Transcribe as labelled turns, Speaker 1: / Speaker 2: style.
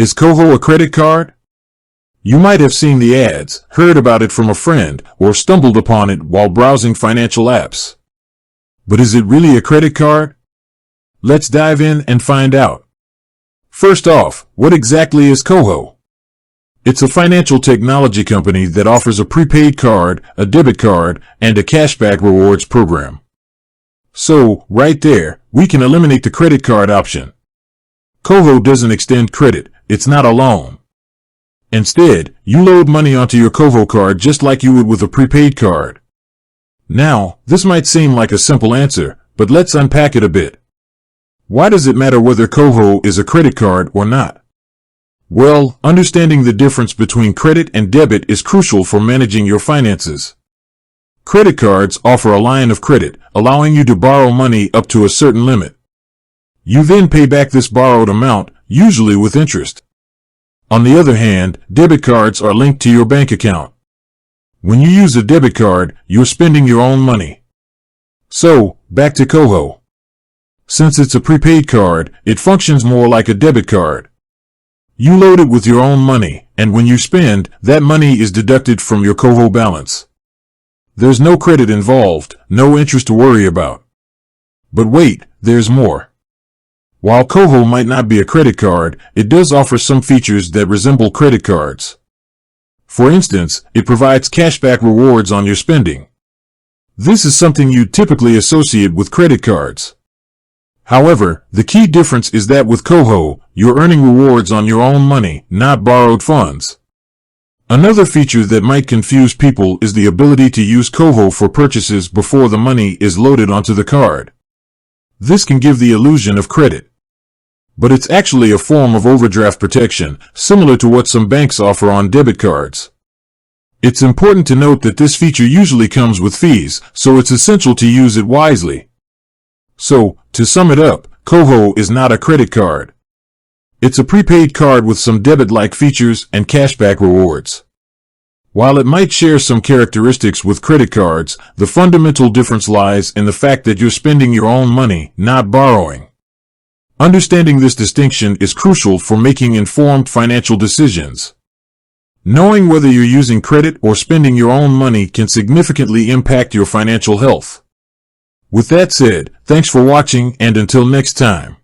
Speaker 1: Is Koho a credit card? You might have seen the ads, heard about it from a friend, or stumbled upon it while browsing financial apps. But is it really a credit card? Let's dive in and find out. First off, what exactly is Koho? It's a financial technology company that offers a prepaid card, a debit card, and a cashback rewards program. So, right there, we can eliminate the credit card option. Koho doesn't extend credit, it's not a loan. Instead, you load money onto your Koho card just like you would with a prepaid card. Now, this might seem like a simple answer, but let's unpack it a bit. Why does it matter whether Koho is a credit card or not? Well, understanding the difference between credit and debit is crucial for managing your finances. Credit cards offer a line of credit, allowing you to borrow money up to a certain limit. You then pay back this borrowed amount, usually with interest. On the other hand, debit cards are linked to your bank account. When you use a debit card, you're spending your own money. So, back to Koho. Since it's a prepaid card, it functions more like a debit card. You load it with your own money, and when you spend, that money is deducted from your Koho balance. There's no credit involved, no interest to worry about. But wait, there's more. While Koho might not be a credit card, it does offer some features that resemble credit cards. For instance, it provides cashback rewards on your spending. This is something you typically associate with credit cards. However, the key difference is that with Koho, you're earning rewards on your own money, not borrowed funds. Another feature that might confuse people is the ability to use Koho for purchases before the money is loaded onto the card. This can give the illusion of credit. But it's actually a form of overdraft protection, similar to what some banks offer on debit cards. It's important to note that this feature usually comes with fees, so it's essential to use it wisely. So, to sum it up, Koho is not a credit card. It's a prepaid card with some debit-like features and cashback rewards. While it might share some characteristics with credit cards, the fundamental difference lies in the fact that you're spending your own money, not borrowing. Understanding this distinction is crucial for making informed financial decisions. Knowing whether you're using credit or spending your own money can significantly impact your financial health. With that said, thanks for watching, and until next time.